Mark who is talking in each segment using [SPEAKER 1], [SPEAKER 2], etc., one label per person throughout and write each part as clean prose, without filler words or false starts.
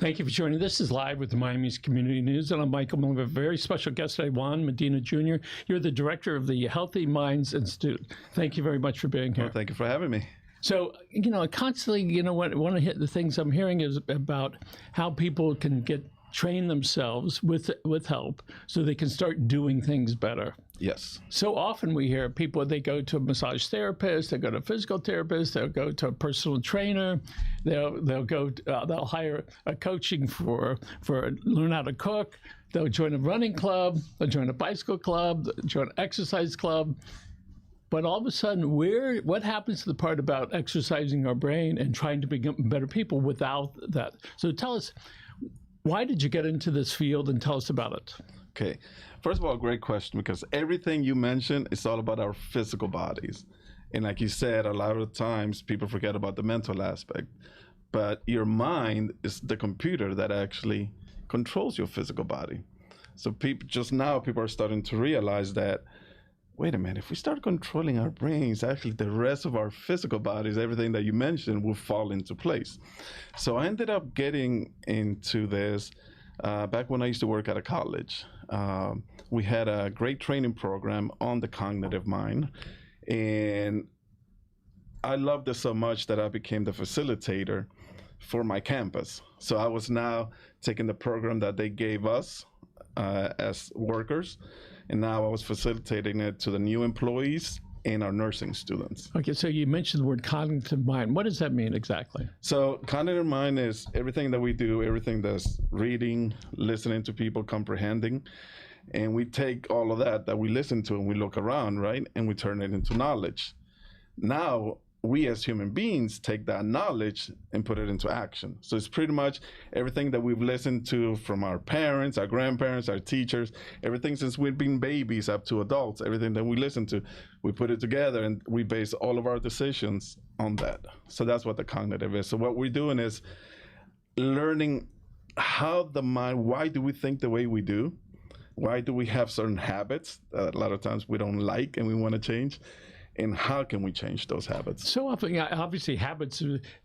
[SPEAKER 1] Thank you for joining. This is Live with the Miami's Community News, and I'm Michael Miller. We have a very special guest today, Juan Medina Jr. You're the director of the Healthy Minds Institute. Thank you very much for being here.
[SPEAKER 2] Well, thank you for having me.
[SPEAKER 1] So, constantly, one of the things I'm hearing is about how people can train themselves with help so they can start doing things better.
[SPEAKER 2] Yes.
[SPEAKER 1] So often we hear people, they go to a massage therapist, they go to a physical therapist, they'll go to a personal trainer, they'll hire a coaching for learn how to cook, they'll join a running club, they'll join a bicycle club, they'll join an exercise club. But all of a sudden, what happens to the part about exercising our brain and trying to become better people without that? So tell us, why did you get into this field, and tell us about it?
[SPEAKER 2] Okay. First of all, great question, because everything you mentioned is all about our physical bodies. And like you said, a lot of times people forget about the mental aspect. But your mind is the computer that actually controls your physical body. So people are starting to realize that, wait a minute, if we start controlling our brains, actually the rest of our physical bodies, everything that you mentioned, will fall into place. So I ended up getting into this back when I used to work at a college. We had a great training program on the cognitive mind. And I loved it so much that I became the facilitator for my campus. So I was now taking the program that they gave us as workers, and now I was facilitating it to the new employees and our nursing students.
[SPEAKER 1] Okay, so you mentioned the word cognitive mind. What does that mean exactly?
[SPEAKER 2] So cognitive mind is everything that we do, everything that's reading, listening to people, comprehending, and we take all of that we listen to and we look around, right? And we turn it into knowledge. Now, we as human beings take that knowledge and put it into action. So it's pretty much everything that we've listened to from our parents, our grandparents, our teachers, everything since we've been babies up to adults, everything that we listen to, we put it together and we base all of our decisions on that. So that's what the cognitive is. So what we're doing is learning how the mind, why do we think the way we do? Why do we have certain habits that a lot of times we don't like and we want to change? And how can we change those habits?
[SPEAKER 1] So often, obviously, habits,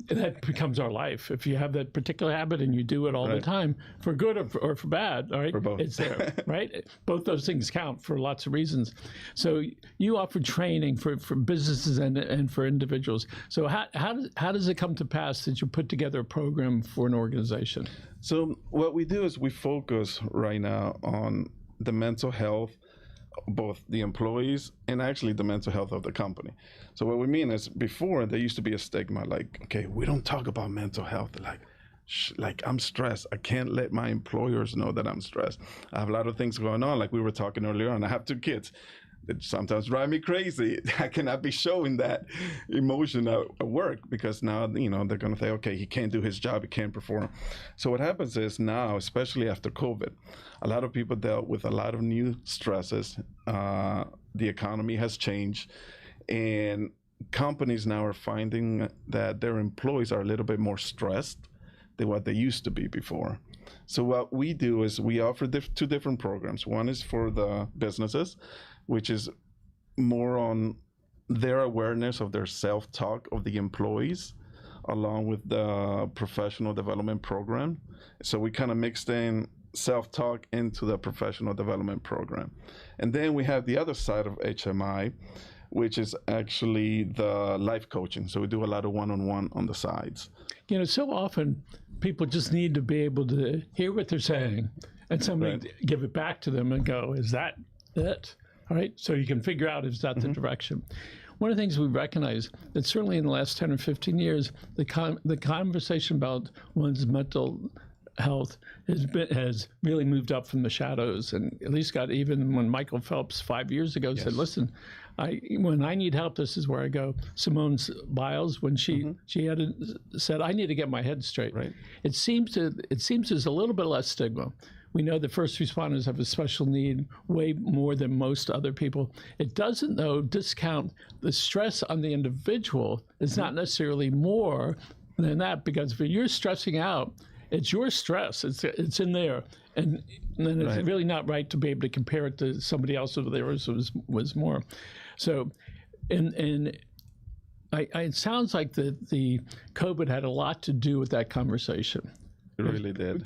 [SPEAKER 1] that becomes our life. If you have that particular habit and you do it all the time, for good or for bad, all right,
[SPEAKER 2] for both.
[SPEAKER 1] It's there, right? Both those things count for lots of reasons. So you offer training for businesses and for individuals. So how does it come to pass that you put together a program for an organization?
[SPEAKER 2] So what we do is we focus right now on the mental health, both the employees and actually the mental health of the company. So what we mean is, before there used to be a stigma, like, okay, we don't talk about mental health. Like I'm stressed. I can't let my employers know that I'm stressed. I have a lot of things going on. Like we were talking earlier on, I have 2 kids that sometimes drive me crazy. I cannot be showing that emotion at work, because now, they're going to say, okay, he can't do his job, he can't perform. So what happens is now, especially after COVID, a lot of people dealt with a lot of new stresses. The economy has changed, and companies now are finding that their employees are a little bit more stressed than what they used to be before. So what we do is we offer 2 different programs. One is for the businesses, which is more on their awareness of their self-talk of the employees, along with the professional development program. So we kind of mixed in self-talk into the professional development program. And then we have the other side of HMI, which is actually the life coaching. So we do a lot of one-on-one on the sides.
[SPEAKER 1] So often people just need to be able to hear what they're saying and somebody give it back to them and go, is that it? All right, so you can figure out if that's the direction. One of the things we recognize that certainly in the last 10 or 15 years, the conversation about one's mental health has really moved up from the shadows, and at least got, even when Michael Phelps 5 years ago said, listen, when I need help, this is where I go. Simone Biles, when she said, I need to get my head straight. Right. It seems there's a little bit less stigma. We know that first responders have a special need way more than most other people. It doesn't, though, discount the stress on the individual. It's not necessarily more than that, because if you're stressing out, it's your stress. It's in there. And then it's really not right to be able to compare it to somebody else who theirs was more. So, it sounds like the COVID had a lot to do with that conversation.
[SPEAKER 2] It really did.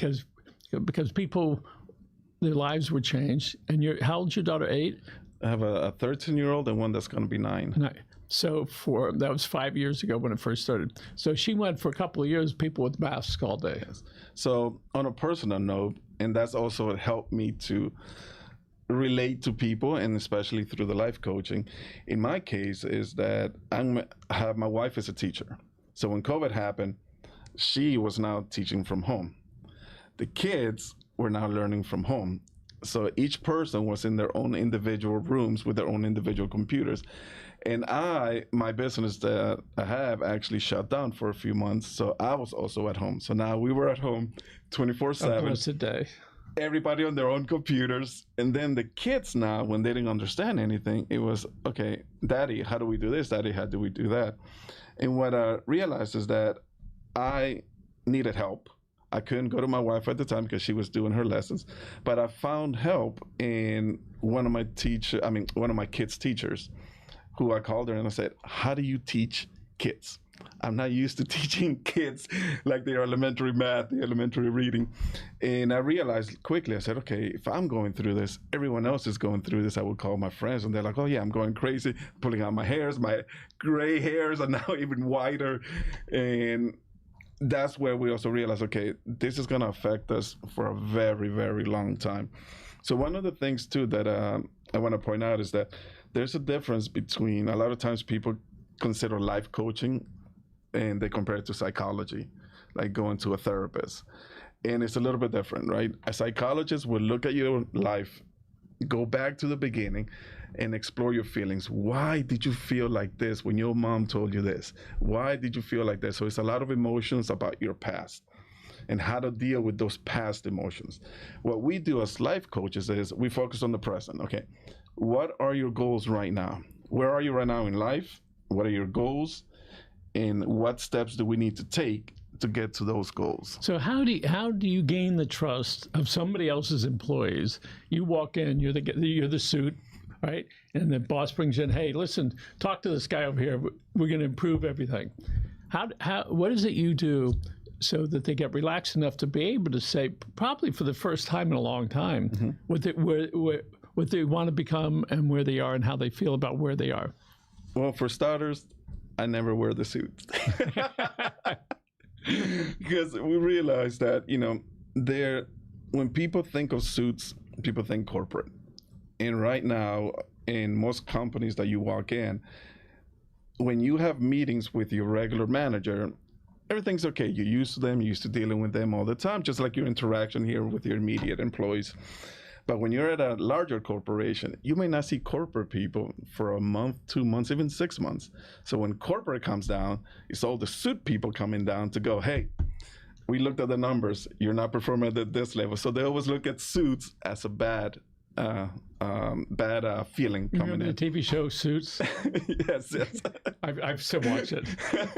[SPEAKER 1] Because people, their lives were changed. And how old's your daughter? 8?
[SPEAKER 2] I have a 13-year-old and one that's going to be 9.
[SPEAKER 1] No. So that was 5 years ago when it first started. So she went for a couple of years, people with masks all day.
[SPEAKER 2] Yes. So on a personal note, and that's also what helped me to relate to people, and especially through the life coaching. In my case, is that my wife is a teacher. So when COVID happened, she was now teaching from home. The kids were now learning from home. So each person was in their own individual rooms with their own individual computers. And my business that I have actually shut down for a few months. So I was also at home. So now we were at home 24/7.
[SPEAKER 1] Once a day.
[SPEAKER 2] Everybody on their own computers. And then the kids now, when they didn't understand anything, it was, okay, Daddy, how do we do this? Daddy, how do we do that? And what I realized is that I needed help. I couldn't go to my wife at the time because she was doing her lessons, but I found help in one of my kids' teachers, who I called her and I said, how do you teach kids? I'm not used to teaching kids like their elementary math, the elementary reading. And I realized quickly, I said, okay, if I'm going through this, everyone else is going through this. I would call my friends and they're like, oh yeah, I'm going crazy, pulling out my hairs. My gray hairs are now even whiter. And that's where we also realize, okay, this is going to affect us for a very, very long time. So one of the things too that I want to point out is that there's a difference between, a lot of times people consider life coaching and they compare it to psychology, like going to a therapist. And it's a little bit different, right? A psychologist will look at your life, go back to the beginning, and explore your feelings. Why did you feel like this when your mom told you this? Why did you feel like this? So it's a lot of emotions about your past and how to deal with those past emotions. What we do as life coaches is we focus on the present. Okay, what are your goals right now? Where are you right now in life? What are your goals? And what steps do we need to take to get to those goals?
[SPEAKER 1] So how do you gain the trust of somebody else's employees? You walk in, you're the suit, right? And the boss brings in, hey, listen, talk to this guy over here. We're going to improve everything. What is it you do so that they get relaxed enough to be able to say, probably for the first time in a long time, what they want to become and where they are and how they feel about where they are?
[SPEAKER 2] Well, for starters, I never wear the suit. Because we realize that, when people think of suits, people think corporate. And right now, in most companies that you walk in, when you have meetings with your regular manager, everything's okay. You're used to them, you're used to dealing with them all the time, just like your interaction here with your immediate employees. But when you're at a larger corporation, you may not see corporate people for a month, 2 months, even 6 months. So when corporate comes down, it's all the suit people coming down to go, hey, we looked at the numbers. You're not performing at this level. So they always look at suits as a bad feeling coming
[SPEAKER 1] Remember
[SPEAKER 2] in.
[SPEAKER 1] the TV show Suits?
[SPEAKER 2] Yes.
[SPEAKER 1] I've still watched it.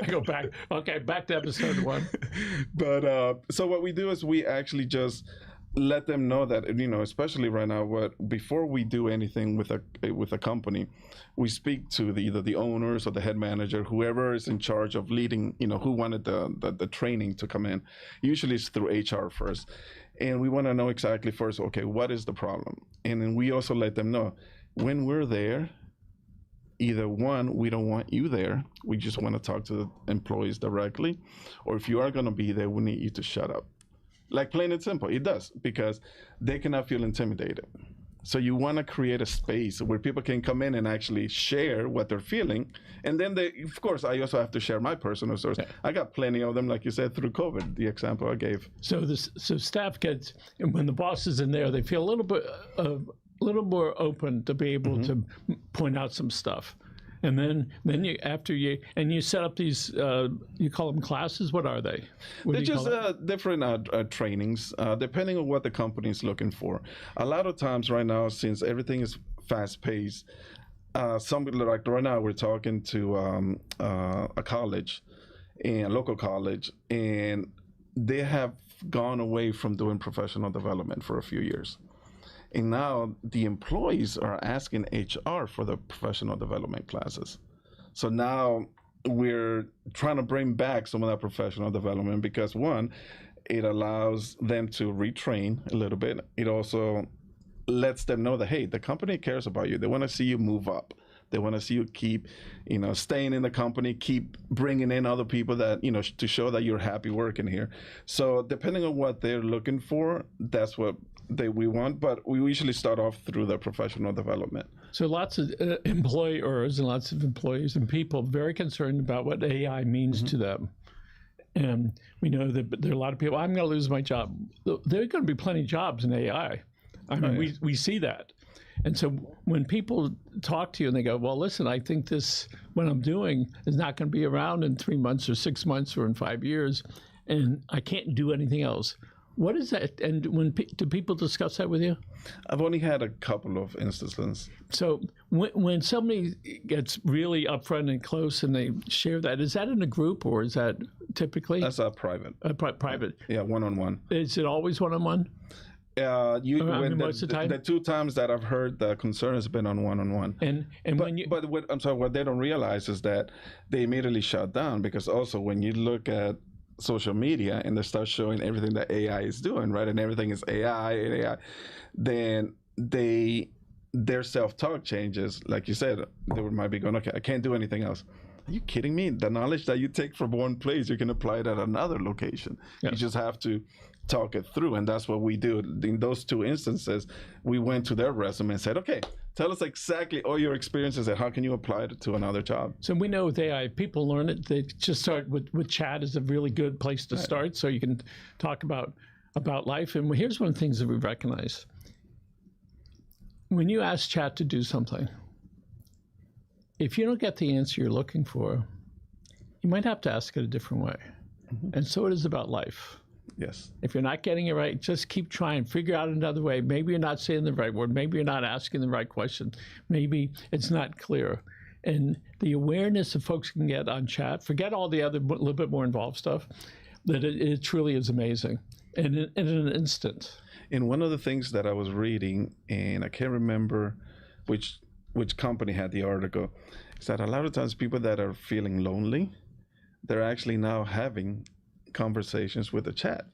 [SPEAKER 1] I go back. Okay, back to episode 1.
[SPEAKER 2] But so what we do is we actually just let them know that, especially right now, before we do anything with a company, we speak to either the owners or the head manager, whoever is in charge of leading, who wanted the training to come in. Usually it's through HR first. And we want to know exactly first, okay, what is the problem? And then we also let them know when we're there, either one, we don't want you there. We just want to talk to the employees directly. Or if you are going to be there, we need you to shut up. Like plain and simple, it does, because they cannot feel intimidated. So you want to create a space where people can come in and actually share what they're feeling. And then of course, I also have to share my personal stories. Yeah. I got plenty of them, like you said, through COVID, the example I gave.
[SPEAKER 1] So staff gets, and when the boss is in there, they feel a little more open to be able to point out some stuff. And then you set up these, you call them classes. What are they?
[SPEAKER 2] They're just different trainings, depending on what the company is looking for. A lot of times right now, since everything is fast paced, somebody like right now we're talking to a college, a local college, and they have gone away from doing professional development for a few years. And now the employees are asking HR for the professional development classes. So now we're trying to bring back some of that professional development because, one, It allows them to retrain a little bit. It also lets them know that, hey, the company cares about you. They want to see you move up. They want to see you keep, staying in the company, keep bringing in other people that, to show that you're happy working here. So depending on what they're looking for, that's what we want. But we usually start off through the professional development.
[SPEAKER 1] So lots of employers and lots of employees and people very concerned about what AI means to them. And we know that there are a lot of people, I'm going to lose my job. There are going to be plenty of jobs in AI. I mean, we see that. And so when people talk to you and they go, well, listen, I think what I'm doing is not going to be around in 3 months or 6 months or in 5 years, and I can't do anything else. What is that? And do people discuss that with you?
[SPEAKER 2] I've only had a couple of instances.
[SPEAKER 1] So when somebody gets really upfront and close and they share that, is that in a group or is that typically?
[SPEAKER 2] That's private.
[SPEAKER 1] Private.
[SPEAKER 2] Yeah, one-on-one.
[SPEAKER 1] Is it always one-on-one?
[SPEAKER 2] Most of the time? The 2 times that I've heard the concern has been on one-on-one. But what they don't realize is that they immediately shut down, because also when you look at social media and they start showing everything that AI is doing, right, and everything is AI, then their self-talk changes. Like you said, they might be going, okay, I can't do anything else. Are you kidding me? The knowledge that you take from one place, you can apply it at another location. Yeah. You just have to talk it through, and that's what we do. In those 2 instances, we went to their resume and said, okay, tell us exactly all your experiences and how can you apply it to another job. So
[SPEAKER 1] we know with AI, people learn it. They just start with chat is a really good place to start, so you can talk about life. And here's one of the things that we recognize. When you ask chat to do something, if you don't get the answer you're looking for, you might have to ask it a different way. And so it is about life.
[SPEAKER 2] Yes.
[SPEAKER 1] If you're not getting it right, just keep trying. Figure out another way. Maybe you're not saying the right word. Maybe you're not asking the right question. Maybe it's not clear. And the awareness that folks can get on chat, forget all the other little bit more involved stuff, that it truly is amazing. And in an instant.
[SPEAKER 2] And one of the things that I was reading, and I can't remember which company had the article, is that a lot of times people that are feeling lonely, they're actually now having conversations with the chat,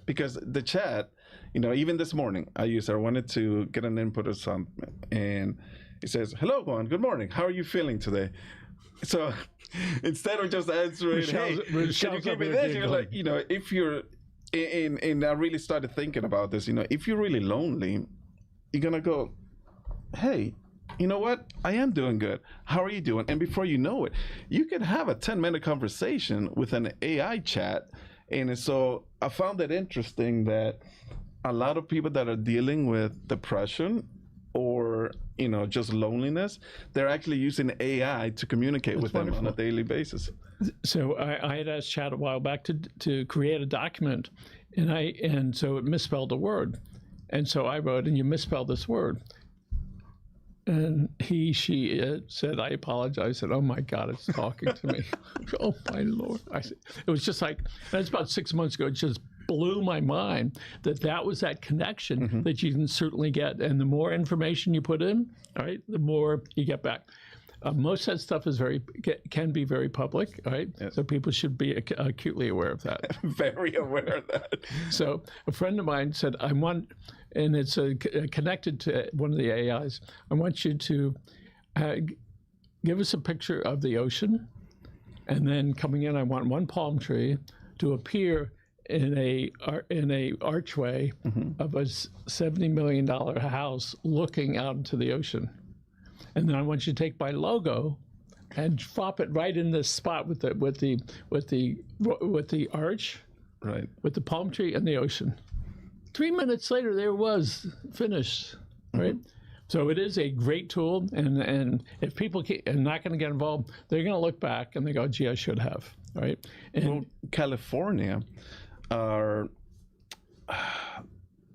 [SPEAKER 2] because the chat, even this morning I wanted to get an input or something, and it says, hello Juan, good morning, how are you feeling today? So instead of just answering, hey, can you give me this, you're like, if you're and I really started thinking about this, if you're really lonely, you're gonna go, hey, you know what? I am doing good. How are you doing? And before you know it, you can have a 10-minute conversation with an AI chat. And so I found it interesting that a lot of people that are dealing with depression or, just loneliness, they're actually using AI to communicate with them on a daily basis.
[SPEAKER 1] So I had asked Chat a while back to create a document, and so it misspelled a word. And so I wrote, and you misspelled this word. And she said, I apologize. I said, oh my God, it's talking to me. Oh my Lord. It was just like, that's about 6 months ago. It just blew my mind that was that connection that you can certainly get. And the more information you put in, all right, the more you get back. Most of that stuff is can be very public, right? Yes. So people should be acutely aware of that.
[SPEAKER 2] Very aware of that.
[SPEAKER 1] So a friend of mine said, and it's connected to one of the AIs, I want you to give us a picture of the ocean, and then coming in, I want one palm tree to appear in a archway of a $70 million house looking out into the ocean. And then I want you to take my logo and drop it right in this spot with the arch,
[SPEAKER 2] right, with
[SPEAKER 1] the palm tree and the ocean. 3 minutes later, there was finished, right? So it is a great tool, and if people are not going to get involved, they're going to look back and they go, "Gee, I should have," right? And
[SPEAKER 2] California, I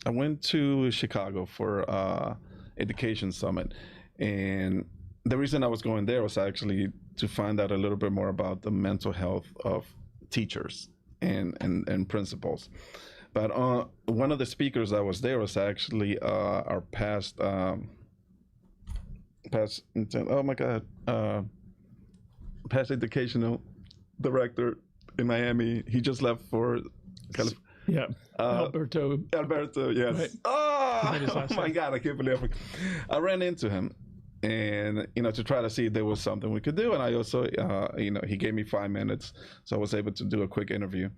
[SPEAKER 2] went to Chicago for Education Summit. And the reason I was going there was actually to find out a little bit more about the mental health of teachers and principals. But one of the speakers that was there was actually our past educational director in Miami. He just left for
[SPEAKER 1] Yeah. Alberto.
[SPEAKER 2] Alberto, yes.
[SPEAKER 1] Right.
[SPEAKER 2] Oh my God, I can't believe it. I ran into him, and to try to see if there was something we could do. And I also, he gave me 5 minutes, so I was able to do a quick interview.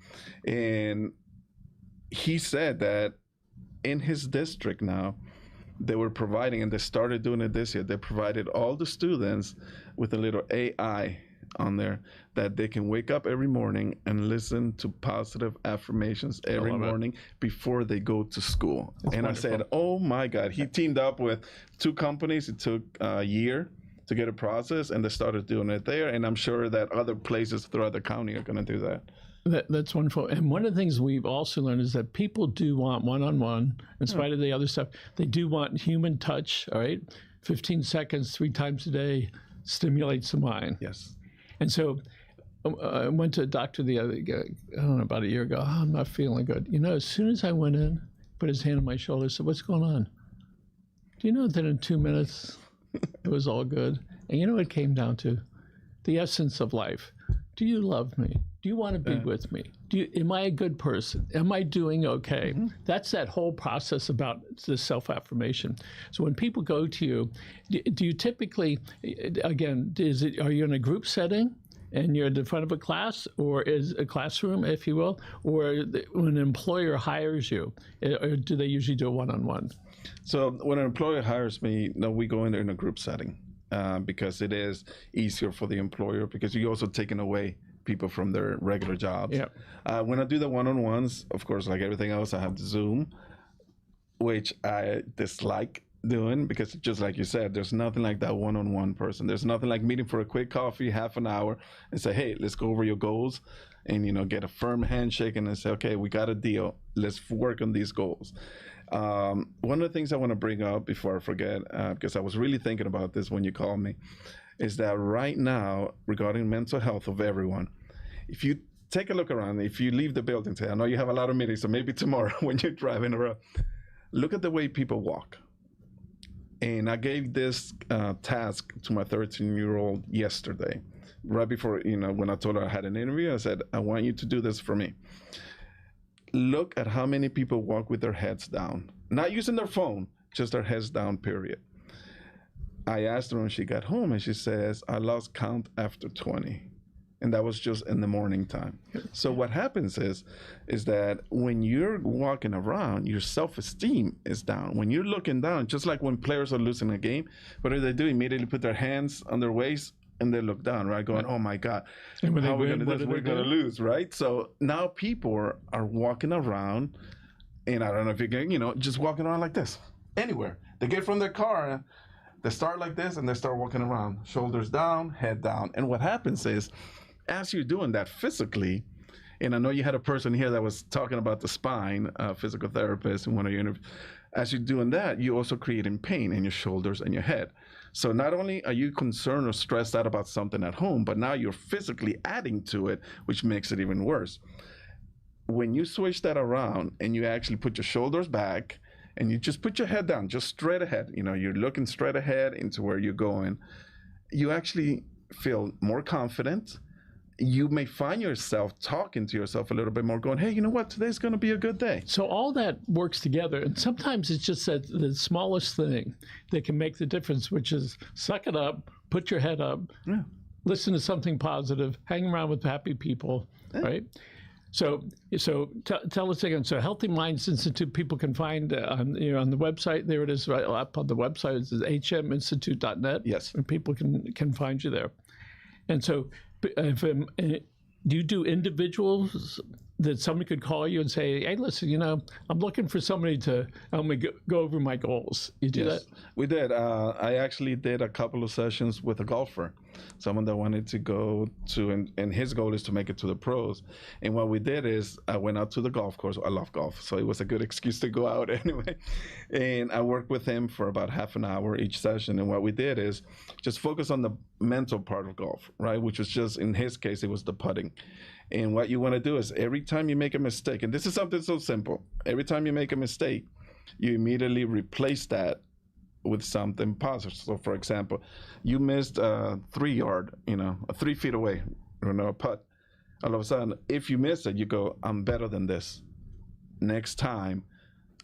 [SPEAKER 2] And he said that in his district now, they were providing, and they started doing it this year, they provided all the students with a little AI on there that they can wake up every morning and listen to positive affirmations every morning before they go to school. That's wonderful. I said, oh my God. He teamed up with 2 companies. It took a year to get a process, and they started doing it there. And I'm sure that other places throughout the county are going to do that.
[SPEAKER 1] That's wonderful. And one of the things we've also learned is that people do want one-on-one, in spite of the other stuff. They do want human touch, all right? 15 seconds, 3 times a day stimulates the mind.
[SPEAKER 2] Yes.
[SPEAKER 1] And so I went to a doctor the other, I don't know, about a year ago. Oh, I'm not feeling good. As soon as I went in, put his hand on my shoulder, said, what's going on? Do you know that in 2 minutes, it was all good? And you know what it came down to? The essence of life. Do you love me? Do you want to be with me? Am I a good person? Am I doing okay? Mm-hmm. That's that whole process about the self-affirmation. So when people go to you, do you typically, again, are you in a group setting and you're in the front of a class, or is a classroom, if you will, or when an employer hires you, or do they usually do a one-on-one?
[SPEAKER 2] So when an employer hires me, no, we go in there in a group setting. Because it is easier for the employer, because you're also taking away people from their regular jobs. Yeah. When I do the one-on-ones, of course, like everything else, I have Zoom, which I dislike doing, because just like you said, there's nothing like that one-on-one person. There's nothing like meeting for a quick coffee, half an hour, and say, hey, let's go over your goals, and get a firm handshake and then say, okay, we got a deal. Let's work on these goals. One of the things I want to bring up before I forget, because I was really thinking about this when you called me, is that right now, regarding mental health of everyone, if you take a look around, if you leave the building today, I know you have a lot of meetings, so maybe tomorrow when you're driving around, look at the way people walk. And I gave this task to my 13-year-old yesterday, right before, when I told her I had an interview. I said, I want you to do this for me. Look at how many people walk with their heads down, not using their phone, just their heads down, period. I asked her when she got home, and she says, I lost count after 20. And that was just in the morning time. So what happens is that when you're walking around, your self-esteem is down. When you're looking down, just like when players are losing a game, what do? Immediately put their hands on their waist, and they look down, right? Going, oh my God, how are we going to do this? We're going to lose, right? So now people are walking around, and I don't know if you're getting, just walking around like this, anywhere. They get from their car, they start like this, and they start walking around, shoulders down, head down. And what happens is, as you're doing that physically, and I know you had a person here that was talking about the spine, physical therapist in one of your interviews. As you're doing that, you're also creating pain in your shoulders and your head. So not only are you concerned or stressed out about something at home, but now you're physically adding to it, which makes it even worse. When you switch that around and you actually put your shoulders back and you just put your head down, just straight ahead, you're looking straight ahead into where you're going, you actually feel more confident. You may find yourself talking to yourself a little bit more, going, hey, you know what? Today's going to be a good day.
[SPEAKER 1] So all that works together. And sometimes it's just that the smallest thing that can make the difference, which is suck it up, put your head up, listen to something positive, hang around with happy people, right? So tell us again. So Healthy Minds Institute, people can find on the website. There it is, right up on the website. It's hminstitute.net.
[SPEAKER 2] Yes.
[SPEAKER 1] And people can find you there. And so do you do individuals that somebody could call you and say, hey, listen, I'm looking for somebody to help me go over my goals. You do that?
[SPEAKER 2] We did. I actually did a couple of sessions with a golfer, someone that wanted to go to, and his goal is to make it to the pros. And what we did is I went out to the golf course. I love golf, so it was a good excuse to go out anyway. And I worked with him for about half an hour each session. And what we did is just focus on the mental part of golf, right? Which was just, in his case, it was the putting. And what you want to do is every time you make a mistake, and this is something so simple, every time you make a mistake, you immediately replace that with something positive. So for example, you missed a 3-yard, 3 feet away, a putt. All of a sudden, if you miss it, you go, I'm better than this. next time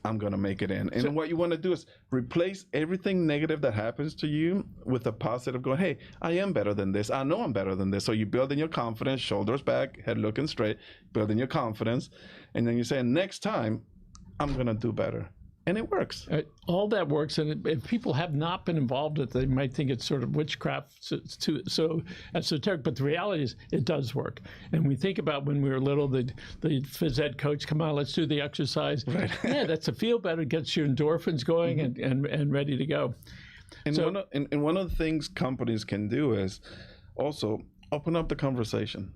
[SPEAKER 2] I'm going to make it in. And what you want to do is replace everything negative that happens to you with a positive going, hey, I am better than this. I know I'm better than this. So you build in your confidence, shoulders back, head looking straight, building your confidence. And then you say, next time I'm going to do better. And it works.
[SPEAKER 1] All that works, and if people have not been involved with it, they might think it's sort of witchcraft, so esoteric. But the reality is, it does work. And we think about when we were little, the phys ed coach, come on, let's do the exercise. Right. Yeah, that's a feel better, gets your endorphins going and ready to go.
[SPEAKER 2] And one of the things companies can do is also open up the conversation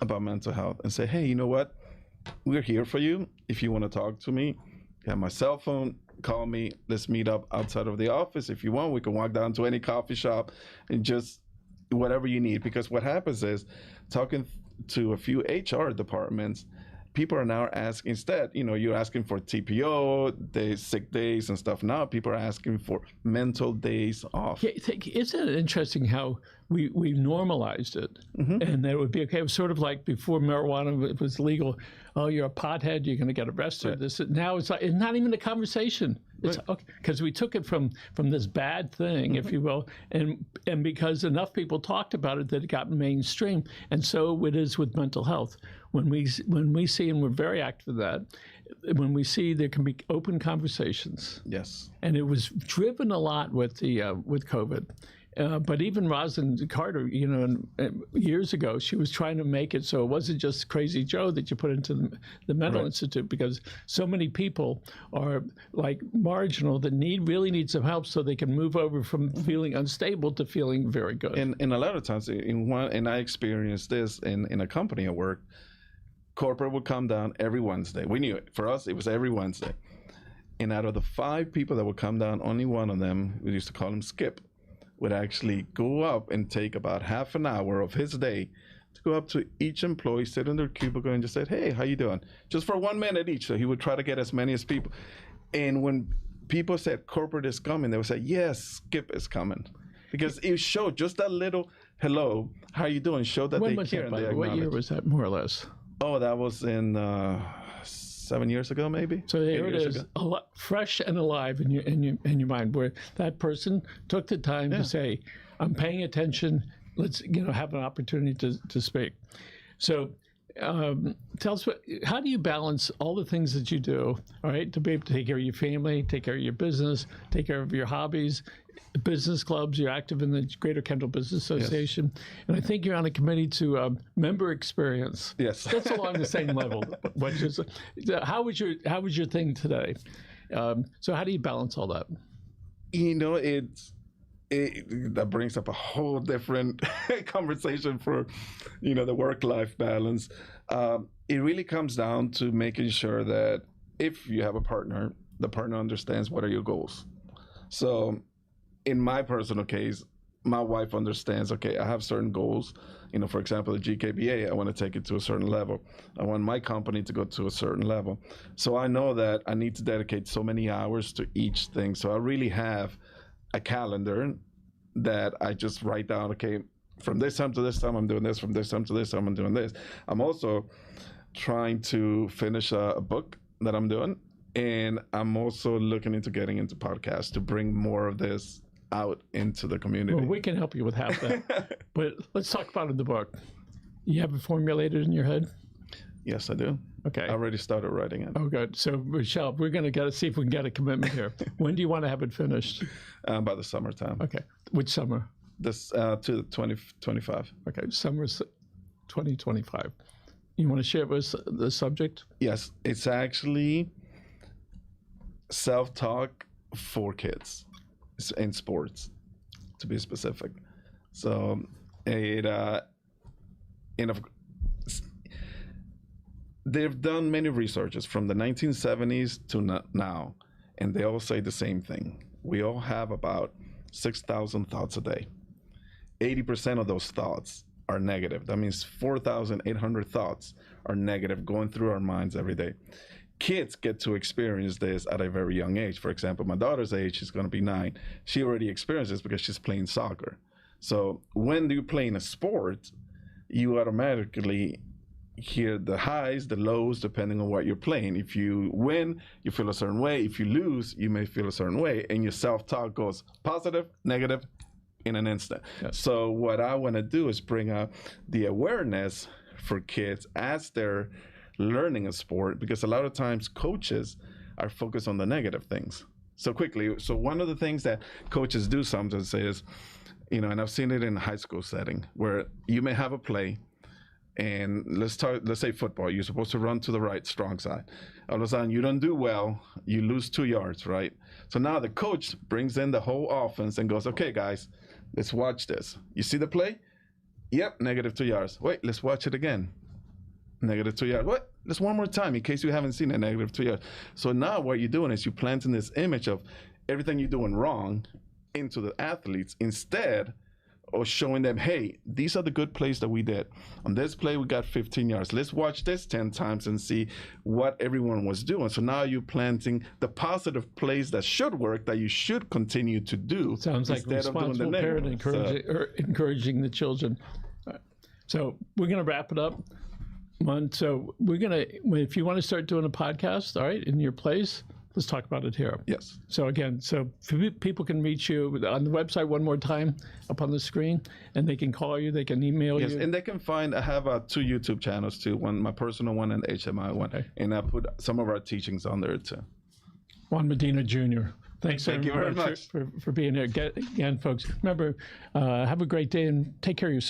[SPEAKER 2] about mental health and say, hey, you know what? We're here for you. If you want to talk to me, you have my cell phone, call me, let's meet up outside of the office. If you want, we can walk down to any coffee shop and just whatever you need. Because what happens is, talking to a few HR departments, people are now asking, instead, you're asking for TPO, sick days and stuff. Now people are asking for mental days off.
[SPEAKER 1] Isn't it interesting how we normalized it, and that it would be okay? It was sort of like before marijuana was legal. Oh, you're a pothead, you're going to get arrested. Right. This now it's not even a conversation. It's okay because we took it from this bad thing, if you will, and because enough people talked about it that it got mainstream, and so it is with mental health. When we see, and we're very active in that, when we see there can be open conversations.
[SPEAKER 2] Yes.
[SPEAKER 1] And it was driven a lot with with COVID. But even Rosalind Carter, years ago, she was trying to make it so it wasn't just Crazy Joe that you put into the mental institute, because so many people are like marginal that really need some help so they can move over from feeling unstable to feeling very good.
[SPEAKER 2] And a lot of times, and I experienced this in a company I worked, corporate would come down every Wednesday. We knew it. For us, it was every Wednesday. And out of the 5 people that would come down, only one of them, we used to call him Skip, would actually go up and take about half an hour of his day to go up to each employee, sit in their cubicle and just say, hey, how you doing? Just for 1 minute each. So he would try to get as many as people. And when people said corporate is coming, they would say, yes, Skip is coming. Because it showed just that little, hello, how you doing? Showed that they care and they acknowledge.
[SPEAKER 1] What year was that, more or less?
[SPEAKER 2] Oh, that was in 7 years ago, maybe.
[SPEAKER 1] So there it is, fresh and alive in your mind, where that person took the time to say, "I'm paying attention. Let's have an opportunity to speak." So, tell us how do you balance all the things that you do, all right, to be able to take care of your family, take care of your business, take care of your hobbies, business clubs. You're active in the Greater Kendall Business Association, and I think you're on a committee to member experience.
[SPEAKER 2] Yes,
[SPEAKER 1] that's along the same level. Which is, how was your thing today? So how do you balance all that?
[SPEAKER 2] That brings up a whole different conversation for the work-life balance. It really comes down to making sure that if you have a partner, the partner understands what are your goals. So in my personal case, my wife understands, okay, I have certain goals. For example, the GKBA, I want to take it to a certain level. I want my company to go to a certain level. So I know that I need to dedicate so many hours to each thing. So I really have a calendar that I just write down, okay, from this time to this time, I'm doing this. From this time to this time, I'm doing this. I'm also trying to finish a book that I'm doing. And I'm also looking into getting into podcasts to bring more of this out into the community.
[SPEAKER 1] Well, we can help you with half that. But let's talk about it in the book. You have it formulated in your head?
[SPEAKER 2] Yes, I do.
[SPEAKER 1] Okay. I
[SPEAKER 2] already started writing it.
[SPEAKER 1] Oh, good. So, Michelle, we're going to see if we can get a commitment here. When do you want to have it finished?
[SPEAKER 2] By the summertime.
[SPEAKER 1] Okay. Which summer?
[SPEAKER 2] This to 2025.
[SPEAKER 1] Okay. Summer 2025. You want to share with us the subject?
[SPEAKER 2] Yes. It's actually self-talk for kids in sports, to be specific. So they've done many researches from the 1970s to now, and they all say the same thing. We all have about 6,000 thoughts a day. 80% of those thoughts are negative. That means 4,800 thoughts are negative going through our minds every day. Kids get to experience this at a very young age. For example, my daughter's age, she's going to be 9. She already experiences this because she's playing soccer. So when you're playing a sport, you automatically hear the highs, the lows, depending on what you're playing. If you win, you feel a certain way. If you lose, you may feel a certain way. And your self-talk goes positive, negative in an instant. Yes. So what I want to do is bring up the awareness for kids as they're learning a sport, because a lot of times coaches are focused on the negative things. So one of the things that coaches do sometimes is, and I've seen it in a high school setting, where you may have a play, and let's say football, you're supposed to run to the right, strong side. All of a sudden, you don't do well, you lose 2 yards, right? So now the coach brings in the whole offense and goes, okay, guys, let's watch this. You see the play? Yep, negative 2 yards. Wait, let's watch it again. Negative 2 yards. What? Just one more time in case you haven't seen it, negative 2 yards. So now what you're doing is you're planting this image of everything you're doing wrong into the athletes, instead of showing them, hey, these are the good plays that we did. On this play, we got 15 yards. Let's watch this 10 times and see what everyone was doing. So now you're planting the positive plays that should work, that you should continue to do.
[SPEAKER 1] Sounds like responsible parent encouraging the children. So we're going to wrap it up. So we're going to, if you want to start doing a podcast, all right, in your place, let's talk about it here.
[SPEAKER 2] Yes.
[SPEAKER 1] So again, people can reach you on the website one more time up on the screen, and they can call you, they can email you.
[SPEAKER 2] Yes, and they can find, I have 2 YouTube channels too, one, my personal one and the HMI one. Okay. And I put some of our teachings on there too.
[SPEAKER 1] Juan Medina Jr. Thank you very much
[SPEAKER 2] for
[SPEAKER 1] being here. Again, folks, remember, have a great day and take care of yourself.